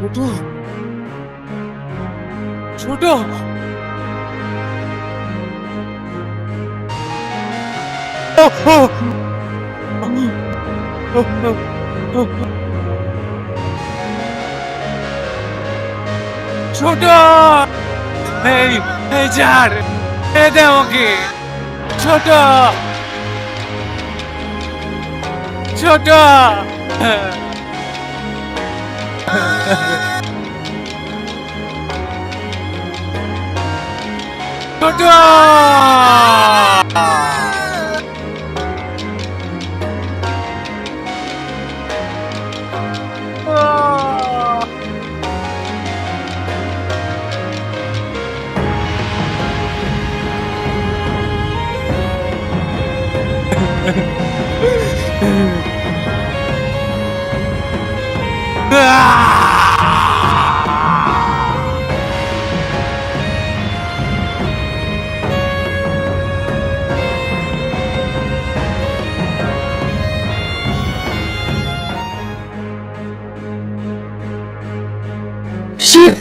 ছোট ছোট এই যার এ দে আমাকে ছোট ছোট ছোট Shit!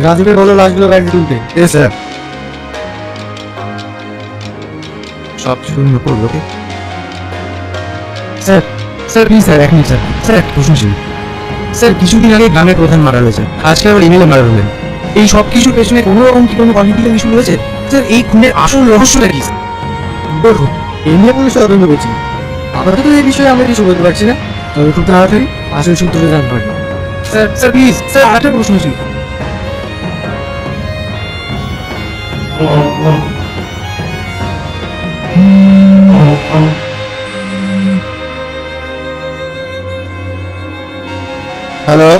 রাজুকে বলো লাশগুলো গাড়ি তুলতে। স্যার সব শূন্য করলো। স্যার স্যার প্লিজ স্যার এক মিনিট স্যার স্যার একটা প্রশ্ন ছিল স্যার। কিছুদিন আগে গ্রামের প্রধান মারা হয়েছে, আজকে আবার এমএলএ মারা হলেন। এই সব কিছুর পেছনে কোনো রকম কি কোনো পলিটিক্যাল ইস্যু রয়েছে স্যার? এই খুনের আসল রহস্যটা কি স্যার? দেখুন এই নিয়ে পুলিশ তদন্ত করছি, আপাতত এই বিষয়ে আমরা কিছু বলতে পারছি না, তবে খুব তাড়াতাড়ি আসল সূত্রটা জানতে পারবো। স্যার স্যার প্লিজ স্যার আরেকটা প্রশ্ন ছিল। হ্যালো,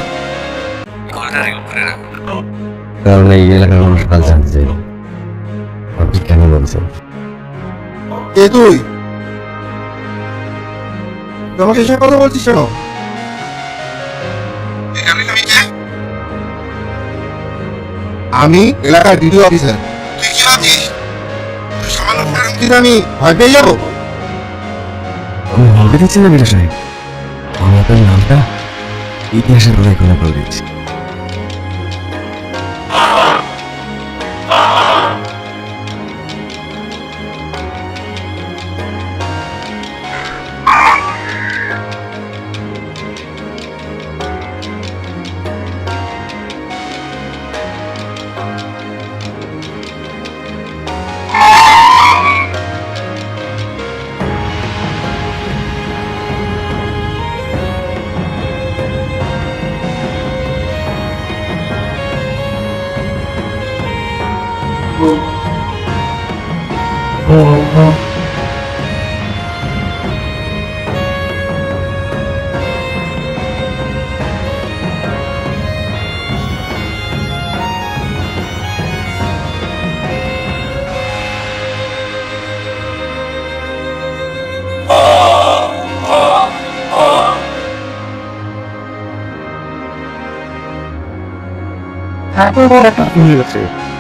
কারণ এই এলাকার মানুষ কাল জানতে চাই আপনি কেন বলছেন। কে তুই? তোমাকে এসে কথা বলছিস কেন? আমি এলাকার ভিডিও অফিসার। তুই কি ভাবছিস আমি ভয় পেয়ে যাবো? আমি ভয় পেয়েছি না বিরা সাহেব, আমি আপনার নামটা ইতিহাসের লড়াই করে দিচ্ছি।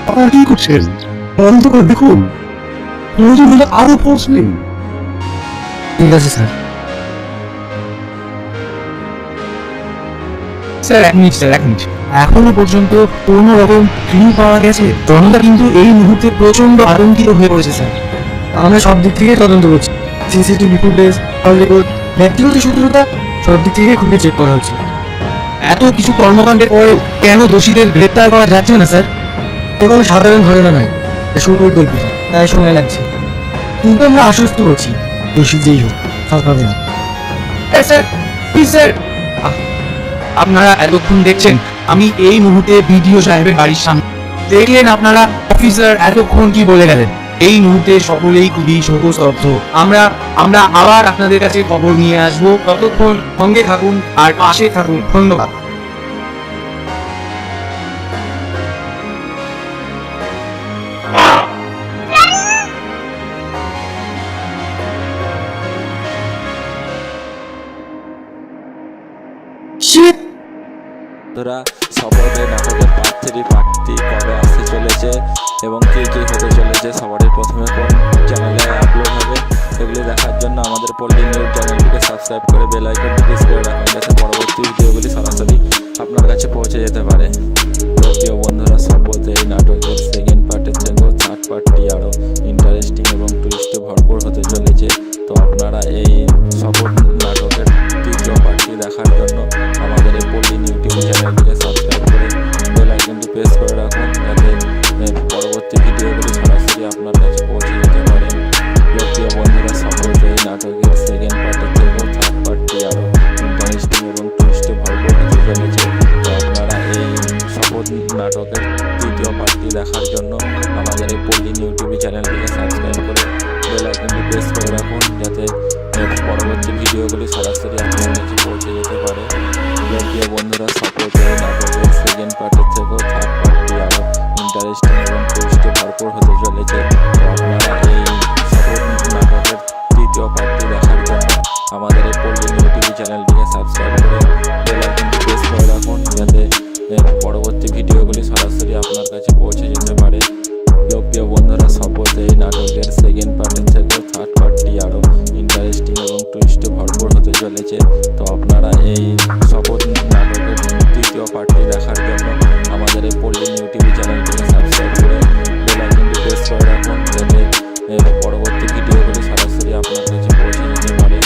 আপনারা কি করছেন? বন্ধ করে দেখুন, আরো ফোর্স নেই। ঠিক আছে স্যার। স্যার এক মিনিট স্যার এক মিনিট, এখনো পর্যন্ত কোনো রকম ক্লিউ পাওয়া গেছে? জনতা কিন্তু এই মুহূর্তে প্রচন্ড আতঙ্কিত হয়ে পড়েছে স্যার। আমরা সব দিক থেকে তদন্ত করছি, সিসিটিভি ফুটেজ, রেকর্ড, ব্যক্তিগত সূত্রতা সব দিক থেকে খুঁজে চেক করা হচ্ছে। এত কিছু কর্মকাণ্ডের পরে কেন দোষীদের গ্রেপ্তার করা যাচ্ছে না স্যার? কোনো সাধারণ ঘটনা নয়, সুপরিকল্পিত, তাই সময় লাগছে, কিন্তু আমরা আশ্বস্ত করছি দোষী যেই হোক ফাঁস পাবে না। স্যার প্লিজ স্যার, আপনারা এতক্ষণ দেখছেন আমি এই মুহূর্তে বিডিও সাহেবের বাড়ির সামনে, দেখলেন আপনারা অফিসার এতক্ষণ কি বলে গেলেন। এই মুহূর্তে সকলেই খুবই শোকস্তব্ধ। আমরা আবার আপনাদের কাছে খবর নিয়ে আসবো। ততক্ষণ সঙ্গে থাকুন আর পাশে থাকুন। ধন্যবাদ। বন্ধুরা, শপথে নাটকের পার্ট 3 পার্টটি কবে আসতে চলেছে এবং কী কী হতে চলেছে, সবারই প্রথমে কোন চ্যানেলে আপলোড হবে, এগুলি দেখার জন্য আমাদের পল্লী নিউজ চ্যানেলটিকে সাবস্ক্রাইব করে বেল আইকনটি প্রেস করে রাখুন, যাতে পরবর্তী ভিডিওগুলি সরাসরি আপনার কাছে পৌঁছে যেতে পারে। তো প্রিয় বন্ধুরা, শপথে এই নাটকের সেকেন্ড পার্টের থেকেও থার্ড পার্টটি আরও ইন্টারেস্টিং এবং টুইস্টে ভরপুর হতে চলেছে। তো আপনারা এই শপথ নাটকের তৃতীয় পার্টটি দেখার জন্য আমাদের এই পল্লী ইউটিউব চ্যানেলটিকে সাবস্ক্রাইব করে বেল আইকনটি প্রেস করে রাখুন, যাতে পরবর্তী ভিডিওগুলি সরাসরি আপনার কাছে পৌঁছে যেতে পারে। প্রিয় বন্ধুরা, শপথে এই নাটকের সেকেন্ড পার্টের থেকেও থার্ড পার্টটি আরও ইন্টারেস্টিং এবং টুইস্টে ভরপুর হতে চলেছে। তো আপনারা এই শপথ নাটকের তৃতীয় পার্টটি দেখার জন্য আমাদের এই পল্লী ইউটিউব চ্যানেলটিকে সাবস্ক্রাইব করে বেল আইকনটি প্রেস করে রাখুন, যাতে পরবর্তী ভিডিওগুলি সরাসরি আপনার কাছে পৌঁছে যেতে পারে। প্রিয় বন্ধুরা, শপথে এই নাটকের সেকেন্ড পার্টের থেকেও থার্ড পার্টটি আরও ইন্টারেস্টিং এবং টুইস্টে ভরপুর হতে চলেছে। তো আপনারা এই শপথ নাটকের তৃতীয় পার্টটি দেখার জন্য আমাদের এই পল্লী ইউটিউব চ্যানেলটিকে সাবস্ক্রাইব করে বেল আইকনটি প্রেস করে রাখুন, যাতে পরবর্তী ভিডিওগুলি সরাসরি আপনার কাছে পৌঁছে যেতে পারে। প্রিয় বন্ধুরা, শপথে এই নাটকের সেকেন্ড পার্টের থেকেও থার্ড পার্টটি আরও ইন্টারেস্টিং এবং টুইস্টে ভরপুর হতে চলেছে। তো আপনারা এই শপথ নাটকের তৃতীয় পার্টটি দেখার জন্য আমাদের এই পল্লী ইউটিউব চ্যানেলটিকে সাবস্ক্রাইব করে বেল আইকনটি প্রেস করে রাখুন, যাতে পরবর্তী ভিডিওগুলি সরাসরি আপনার কাছে পৌঁছে যেতে পারে।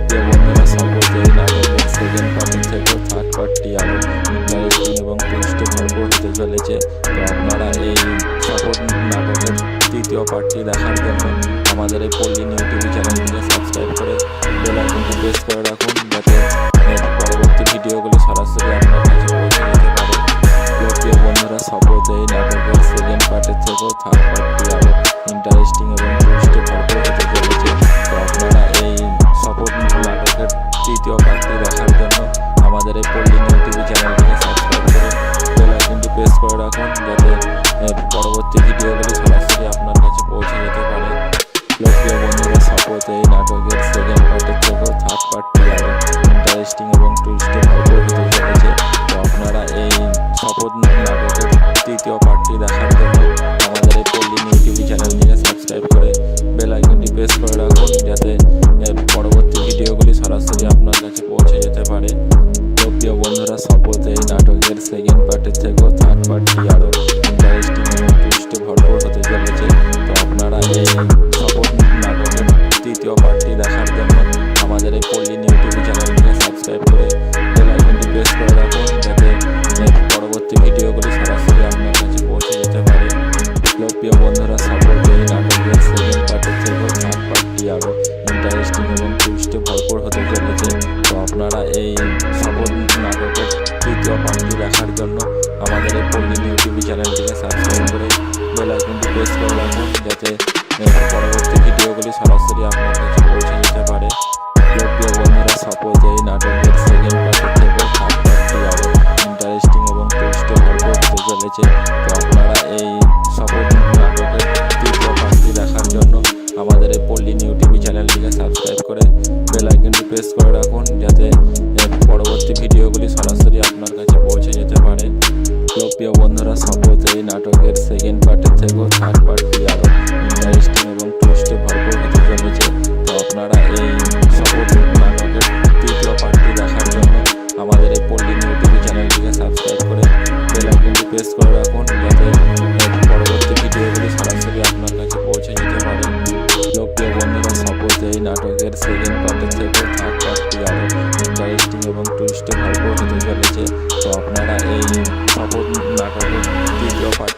প্রিয় বন্ধুরা, শপথে এই নাটকের সেকেন্ড পার্টের থেকেও থার্ড পার্টটি আরও ইন্টারেস্টিং এবং টুইস্টে ভরপুর হতে চলেছে। তো আপনারা এই শপথ নাটকের তৃতীয় পার্টটি দেখার জন্য আমাদের এই পল্লী ইউটিউব চ্যানেলটিকে সাবস্ক্রাইব করে বেল আইকনটি প্রেস করে রাখুন, যাতে পরবর্তী ভিডিওগুলি সরাসরি আপনার কাছে পৌঁছে যেতে পারে। প্রিয় বন্ধুরা, শপথে এই নাটকের সেকেন্ড পার্টের থেকেও থার্ড পার্টটি আরও ইন্টারেস্টিং এবং টুইস্টে ভরপুর হতে চলেছে। তো আপনারা এই শপথ নাটকের তৃতীয় পার্টটি দেখার জন্য আমাদের এই পল্লী ইউটিউব চ্যানেলটিকে সাবস্ক্রাইব করে বেল আইকনটি প্রেস করে রাখুন, যাতে পরবর্তী ভিডিওগুলি সরাসরি আপনার কাছে পৌঁছে যেতে পারে। প্রিয় বন্ধুরা, শপথে এই নাটকের সেকেন্ড পার্টের থেকেও থার্ড পার্টটি আরও ইন্টারেস্টিং এবং টুইস্টে ভরপুর হতে চলেছে। তো আপনারা এই শপথ নাটকের তৃতীয় পার্টটি দেখার জন্য আমাদের এই পল্লী ইউটিউব চ্যানেলটিকে সাবস্ক্রাইব করে বেল আইকনটি প্রেস করে রাখুন, যাতে পরবর্তী ভিডিওগুলি সরাসরি আপনার কাছে পৌঁছে যেতে পারে। প্রিয় বন্ধুরা, শপথে এই নাটকের সেকেন্ড পার্টের থেকেও থার্ড পার্টটি আরও ইন্টারেস্টিং এবং টুইস্টে ভরপুর হতে চলেছে। তো আপনারা এই শপথ নাটকের তৃতীয় পার্টটি দেখার জন্য আমাদের এই পল্লী ইউটিউব চ্যানেলটিকে সাবস্ক্রাইব করে বেল আইকনটি প্রেস করে রাখুন, যাতে পরবর্তী ভিডিওগুলি সরাসরি আপনার কাছে পৌঁছে যেতে পারে। প্রিয় বন্ধুরা, শপথে এই নাটকের সেকেন্ড পার্টের থেকেও থার্ড পার্টটি আরও ইন্টারেস্টিং এবং টুইস্টে ভরপুর হতে চলেছে। তো আপনারা এই শপথ নাটকের তৃতীয় পার্টটি দেখার জন্য আমাদের এই পল্লী ইউটিউব চ্যানেলটিকে সাবস্ক্রাইব করে বেল আইকনটি প্রেস করে রাখুন, যাতে পরবর্তী ভিডিওগুলি সরাসরি আপনার কাছে পৌঁছে যেতে পারে। প্রিয় বন্ধুরা, শপথে এই নাটকের সেকেন্ড পার্টের থেকেও থার্ড পার্টটি আরও ইন্টারেস্টিং এবং টুইস্টে ভরপুর হতে চলেছে। তো আপনারা এই শপথ নাটকের তৃতীয় পার্টটি দেখার জন্য আমাদের এই পল্লী ইউটিউব চ্যানেলটিকে সাবস্ক্রাইব করে বেল আইকনটি প্রেস করে রাখুন, যাতে পরবর্তী ভিডিওগুলি সরাসরি আপনার কাছে পৌঁছে যেতে পারে। প্রিয় বন্ধুরা, শপথে এই নাটকের সেকেন্ড পার্টের থেকেও থার্ড পার্টটি আরও ইন্টারেস্টিং এবং টুইস্টে ভরপুর হতে চলেছে। তো আপনারা এই শপথ নাটকের তৃতীয় পার্টটি দেখার জন্য আমাদের এই পল্লী ইউটিউব চ্যানেলটিকে সাবস্ক্রাইব করে বেল আইকনটি প্রেস করে রাখুন, যাতে পরবর্তী ভিডিওগুলি সরাসরি আপনার কাছে পৌঁছে যেতে পারে। প্রিয় বন্ধুরা, শপথে এই নাটকের সেকেন্ড পার্টের থেকেও থার্ড পার্টটি আরও ইন্টারেস্টিং এবং টুইস্টে ভরপুর হতে চলেছে। তো আপনারা এই শপথ নাটকের তৃতীয় পার্ট